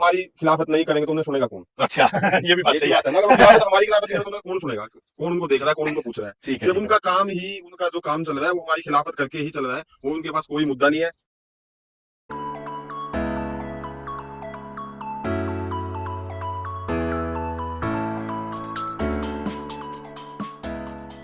हमारी खिलाफत नहीं करेंगे तो उन्हें सुनेगा कौन? अच्छा ये भी बात ये सही बात है ना, है। अगर वो खिलाफत हमारी खिलाफत करेंगे तो उन्हें कौन सुनेगा? कौन उनको देख रहा है, कौन उनको पूछ रहा है? ठीक है, सिर्फ ठीक उनका काम ही, उनका जो काम चल रहा है वो हमारी खिलाफत करके ही चल रहा है, वो उनके पास कोई मुद्दा नहीं है।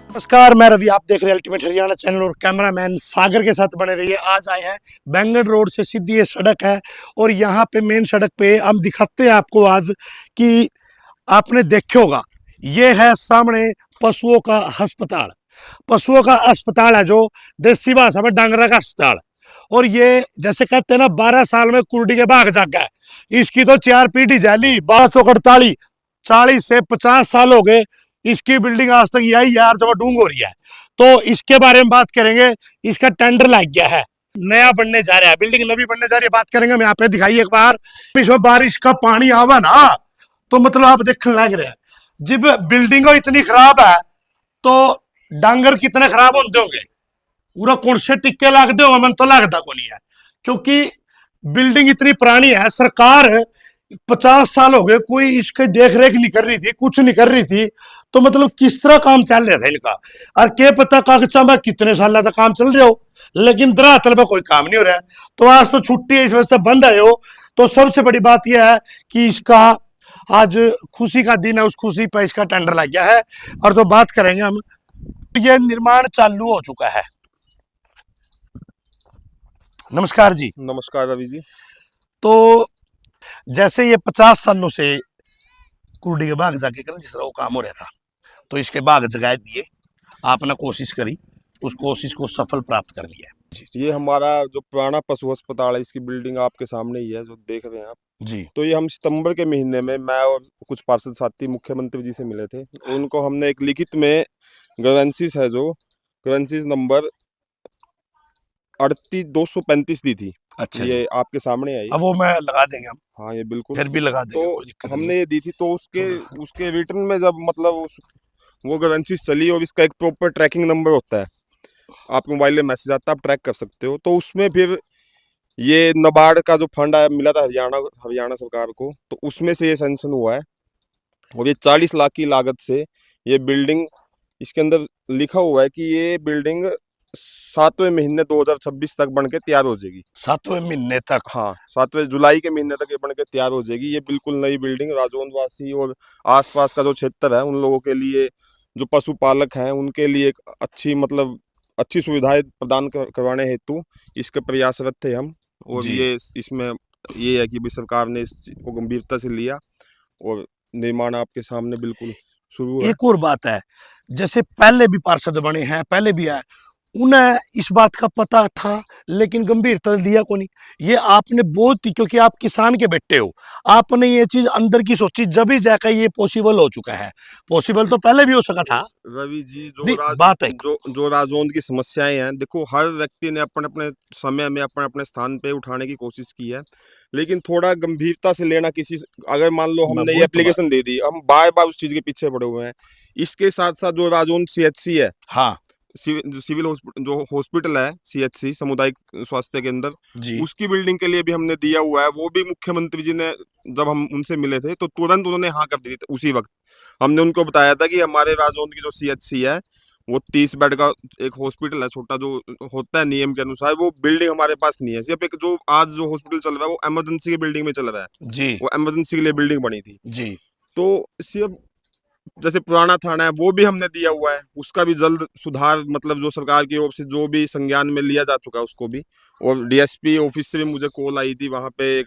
नमस्कार, मैं रवि, आप देख रहे हैं अल्टीमेट हरियाणा चैनल और कैमरामैन सागर के साथ बने रहिए। आज आए हैं बैंगन रोड से सीधी ये सड़क है और यहाँ पे मेन सड़क पे हम दिखाते हैं आपको आज कि आपने देखे होगा, ये है सामने पशुओं का अस्पताल। पशुओं का अस्पताल है जो देसी भाषा में डांगरा का अस्पताल। और ये जैसे कहते हैं ना, 12 साल में कुर्डी के भाग जाग गए। इसकी तो 4 पीढ़ी जैली, 1248, 40 से 50 साल हो गए इसकी बिल्डिंग आज तक यही यार जब डूंग हो रही है। तो इसके बारे में बात करेंगे। इसका टेंडर लग गया है, नया बनने जा रहा है, बिल्डिंग नवी बनने जा रही है। बात करेंगे हम, यहाँ पे दिखाइए एक बार। इसमें बारिश का पानी आवा ना तो मतलब आप देखने लग रहे हैं। जब बिल्डिंग इतनी खराब है तो डांगर कितने खराब होते होंगे, पूरा कौन से टिक्के लगते होंगे, मन तो लगता को नहीं है, क्योंकि बिल्डिंग इतनी पुरानी है। सरकार 50 साल हो गए कोई इसकी देख रेख नहीं कर रही थी, कुछ नहीं कर रही थी। तो मतलब किस तरह काम चल रहा था इनका, और क्या पता कागजा में कितने साल तक काम चल रहा हो, लेकिन धरातल पर कोई काम नहीं हो रहा है। तो आज तो छुट्टी है, इस वजह से बंद है हो। तो सबसे बड़ी बात यह है कि इसका आज खुशी का दिन है, उस खुशी पर इसका टेंडर लग गया है। और तो बात करेंगे हम, ये निर्माण चालू हो चुका है। नमस्कार जी। नमस्कार रवि जी। तो जैसे ये 50 सालों से कुर्डी के बाग जाके करना जिस तरह वो काम हो रहा था, तो इसके बाग जगाए दिए, आपने कोशिश करी, उस कोशिश को सफल प्राप्त कर लिया। ये हमारा जो पुराना पशु अस्पताल है, इसकी बिल्डिंग आपके सामने ही है जो देख रहे हैं आप जी। तो ये हम सितंबर के महीने में, मैं और कुछ पार्षद साथी मुख्यमंत्री जी से मिले थे। उनको हमने एक लिखित में ग्रीवेंसीज है, जो ग्रीवेंसीज नंबर 38,235 दी थी। अच्छा, ये आपके सामने आई। अब वो मैं लगा देंगे हम, हाँ ये बिल्कुल, फिर भी लगा देंगे, कोई दिक्कत तो नहीं हमने है। ये दी थी। तो उसके रिटर्न में जब मतलब वो ग्रीवेंसीज चली और इसका एक प्रॉपर ट्रैकिंग नंबर होता है, आपके मोबाइल में मैसेज आता है, आप ट्रैक कर सकते हो। तो उसमें फिर ये नाबार्ड का जो फंड आया मिला था हरियाणा सरकार को, तो उसमें से ये सैंक्शन हुआ है। और ये 40 लाख की लागत से ये बिल्डिंग, इसके अंदर लिखा हुआ है कि ये बिल्डिंग 7वें महीने 2026 तक बन के तैयार हो जाएगी। 7वें महीने तक? हाँ, 7वें जुलाई के महीने तक ये बन के तैयार हो जाएगी। ये बिल्कुल नई बिल्डिंग राजौंदवासी और आसपास का जो क्षेत्र है उन लोगों के लिए, जो पशुपालक हैं उनके लिए एक अच्छी सुविधाएं प्रदान करवाने हेतु इसके प्रयासरत थे हम। और ये इसमें ये है कि भी सरकार ने इस चीज को गंभीरता से लिया और निर्माण आपके सामने बिल्कुल शुरू है। एक और बात है, जैसे पहले भी पार्षद बने हैं, पहले भी है, उन्हें इस बात का पता था लेकिन गंभीरता लिया को नहीं। ये आपने बहुत ही, क्योंकि आप किसान के बेटे हो, आपने ये चीज अंदर की सोची, जब ही जाकर ये पॉसिबल हो चुका है। पॉसिबल तो पहले भी हो सका था रवि जी, बात है। जो राजौंद की समस्याएं हैं, देखो हर व्यक्ति ने अपने अपने समय में अपने अपने स्थान पे उठाने की कोशिश की है, लेकिन थोड़ा गंभीरता से लेना किसी, अगर मान लो हमने ये एप्लीकेशन दे दी, हम बार बार उस चीज के पीछे पड़े हुए हैं। इसके साथ साथ जो राजौंद CHC है, हाँ, सिविल जो हॉस्पिटल है, CHC सामुदायिक स्वास्थ्य केंद्र, जी। उसकी बिल्डिंग के लिए भी हमने दिया हुआ है। वो भी मुख्यमंत्री जी ने, जब हम उनसे मिले थे तो तुरंत उन्होंने हाँ कर दी थी। उसी वक्त हमने उनको बताया था कि हमारे राजौंद की जो CHC है वो 30 बेड का एक हॉस्पिटल है, छोटा जो होता है नियम के अनुसार, वो बिल्डिंग हमारे पास नहीं है। सिर्फ एक जो आज जो हॉस्पिटल चल रहा है वो इमरजेंसी की बिल्डिंग में चल रहा है जी। वो इमरजेंसी के लिए बिल्डिंग बनी थी जी। तो सिर्फ जैसे पुराना थाना है वो भी हमने दिया हुआ है, उसका भी जल्द सुधार, मतलब जो सरकार की ओर से जो भी संज्ञान में लिया जा चुका है उसको भी। और DSP ऑफिस से भी मुझे कॉल आई थी, वहां पे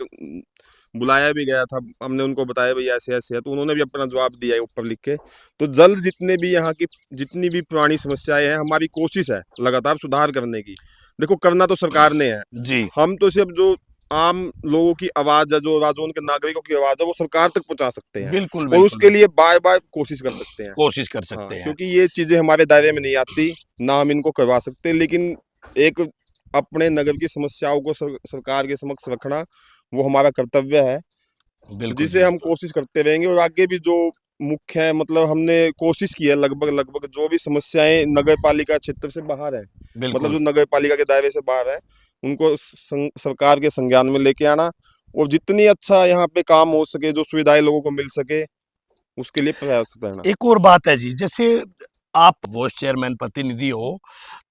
बुलाया भी गया था, हमने उनको बताया भाई ऐसे ऐसे है, तो उन्होंने भी अपना जवाब दिया है ऊपर लिख के। तो जल्द जितने भी यहाँ की जितनी भी पुरानी समस्याएं हैं, हमारी कोशिश है लगातार सुधार करने की। देखो करना तो सरकार ने है जी। हम तो सिर्फ जो आम लोगों की आवाज है, जो राजौंद के नागरिकों की आवाज है, वो सरकार तक पहुंचा सकते हैं। बिल्कुल, और बिल्कुल, उसके लिए बार बार कोशिश कर सकते हैं, कोशिश कर हाँ, सकते हैं। क्योंकि ये चीजें हमारे दायरे में नहीं आती, ना हम इनको करवा सकते। लेकिन एक अपने नगर की समस्याओं को सरकार के समक्ष रखना वो हमारा कर्तव्य है, जिसे हम कोशिश करते रहेंगे। और आगे भी जो मुख्य है, मतलब हमने कोशिश की है लगभग जो भी समस्याएं नगर पालिका क्षेत्र से बाहर है, मतलब जो नगर पालिका के दायरे से बाहर है, उनको सरकार के संज्ञान में लेके आना और जितनी अच्छा यहाँ पे काम हो सके, जो सुविधाएं लोगों को मिल सके, उसके लिए प्रयास रहना। एक और बात है जी, जैसे आप वाइस चेयरमैन प्रतिनिधि हो,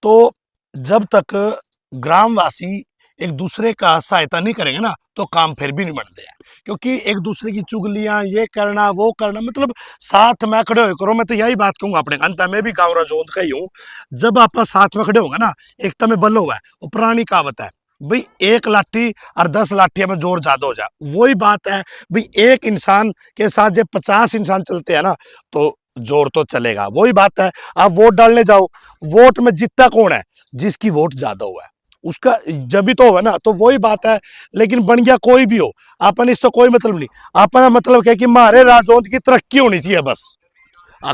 तो जब तक ग्रामवासी एक दूसरे का सहायता नहीं करेंगे ना, तो काम फिर भी नहीं बनते हैं। क्योंकि एक दूसरे की चुगलियां, ये करना वो करना, मतलब साथ में खड़े हो करो। मैं तो यही बात कहूंगा अपने अंत में भी, गाँव राजौंद का ही हूँ। जब आप साथ में खड़े होंगे ना, एकता में बल हुआ है। वो पुरानी कहावत है भाई, एक लाठी और 10 लाठियों में जोर ज्यादा हो जाए। वही बात है भाई, एक इंसान के साथ जब 50 इंसान चलते हैं ना, तो जोर तो चलेगा। वही बात है, आप वोट डालने जाओ, वोट में जीतता कौन है? जिसकी वोट ज्यादा हुआ है उसका जब भी तो होगा ना। तो वही बात है। लेकिन बन गया कोई भी हो, अपन इससे कोई मतलब नहीं। अपना मतलब क्या है कि हमारे राजौंद की तरक्की होनी चाहिए बस।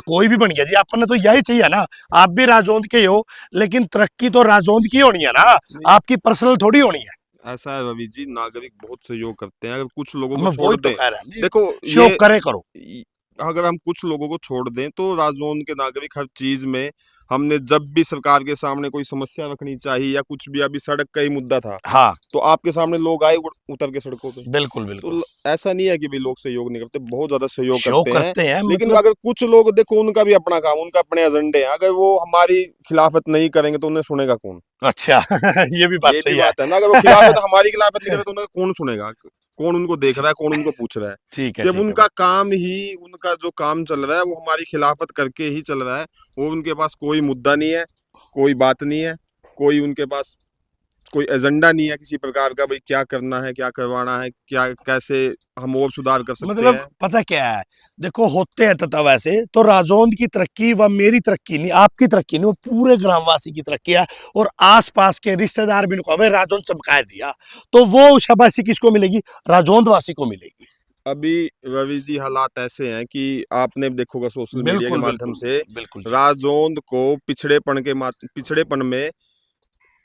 कोई भी बन गया जी, अपन ने तो यही चाहिए ना। आप भी राजौंद के ही हो, लेकिन तरक्की तो राजौंद की होनी है ना, आपकी पर्सनल थोड़ी होनी है। ऐसा है रवि जी, नागरिक बहुत सहयोग करते हैं। अगर कुछ लोगों को मैं छोड़ वही तो दें, कह रहा हूँ, देखो शो ये करे करो। अगर हम कुछ लोगों को छोड़ दें तो राजौंद के नागरिक हर चीज में, हमने जब भी सरकार के सामने कोई समस्या रखनी चाहिए या कुछ भी, अभी सड़क का ही मुद्दा था, हाँ, तो आपके सामने लोग आए उतर के सड़कों पे। बिल्कुल तो बिल्कुल। ऐसा नहीं है कि भी लोग सहयोग नहीं करते, बहुत ज्यादा सहयोग शो करते हैं। करते हैं लेकिन मतलब। अगर कुछ लोग देखो, उनका भी अपना काम, उनका अपने एजेंडे हैं, अगर वो हमारी खिलाफत नहीं करेंगे तो उन्हें सुनेगा कौन? अच्छा ये भी बात ये भी सही है। बात है ना, अगर वो खिलाफत हमारी खिलाफत नहीं करे तो उन्हें कौन सुनेगा? कौन उनको देख रहा है, कौन उनको पूछ रहा है? ठीक है सिर्फ ठीक है उनका काम ही, उनका जो काम चल रहा है वो हमारी खिलाफत करके ही चल रहा है। वो उनके पास कोई मुद्दा नहीं है, कोई बात नहीं है, कोई उनके पास कोई एजेंडा नहीं है किसी प्रकार का, भाई क्या करना है, क्या करवाना है, क्या कैसे हम और सुधार कर सकते मतलब हैं। पता क्या है, देखो होते हैं तथा वैसे तो राजौंद की तरक्की व मेरी तरक्की नहीं, आपकी तरक्की नहीं, वो पूरे ग्रामवासी की तरक्की है। और आसपास के रिश्तेदार भी इनको राजौंद चमका दिया, तो वो शाबाशी किसको मिलेगी? राजौंद वासी को मिलेगी। अभी रवि जी, हालात ऐसे हैं कि आपने देखोगा सोशल मीडिया के बिल्कुल माध्यम बिल्कुल से, बिल्कुल जी। राजौंद को पिछड़ेपन में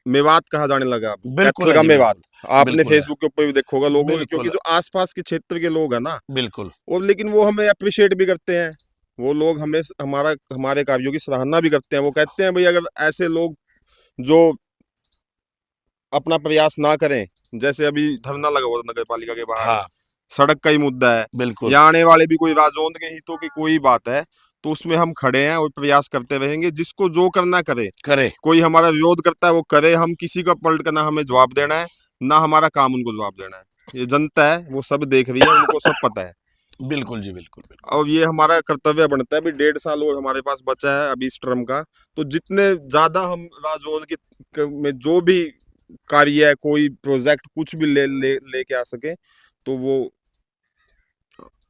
मेवात कहा जाने लगा, अब बिल्कुल कैथल है का जी, मेवात। बिल्कुल। आपने बिल्कुल है। फेसबुक के ऊपर भी देखोगा लोगों के, क्योंकि बिल्कुल जो आसपास के क्षेत्र के लोग हैं ना, बिल्कुल। और लेकिन वो हमें अप्रिशिएट भी करते हैं। वो लोग हमें हमारे कार्यों की सराहना भी करते हैं। वो कहते हैं भाई, अगर ऐसे लोग जो अपना प्रयास ना करें, जैसे अभी धरना लगा हुआ था नगर पालिका के बाहर, हाँ सड़क का ही मुद्दा है, बिल्कुल। या आने वाले भी कोई राजौंद के हितों की कोई बात है, तो उसमें हम खड़े हैं और प्रयास करते रहेंगे। जिसको जो करना करे, करे। कोई हमारा विरोध करता है वो करे, हम किसी का पलट कर ना हमें जवाब देना है, ना हमारा काम उनको जवाब देना है। ये जनता है, वो सब देख रही है, उनको सब पता है। बिल्कुल जी, बिल्कुल बिल्कुल। और ये हमारा कर्तव्य बनता है भी, 1.5 साल और हमारे पास बचा है अभी इस टर्म का। तो जितने ज्यादा हम राजौंद में जो भी कार्य है, कोई प्रोजेक्ट कुछ भी लेके आ सके, तो वो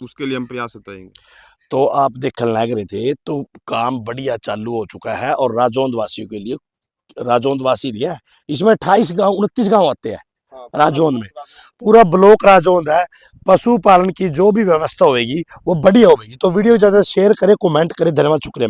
उसके लिए हम प्रयासरत रहेंगे। तो आप देखने लग रहे थे, तो काम बढ़िया चालू हो चुका है। और राजौंद वासियों के लिए, राजौंद वासी नहीं है इसमें, 28 गांव 29 गांव आते हैं हाँ, राजौंद में। पूरा ब्लॉक राजौंद है। पशुपालन की जो भी व्यवस्था होगी वो बढ़िया होगी। तो वीडियो ज्यादा शेयर करें, कमेंट करें। धन्यवाद, शुक्रिया।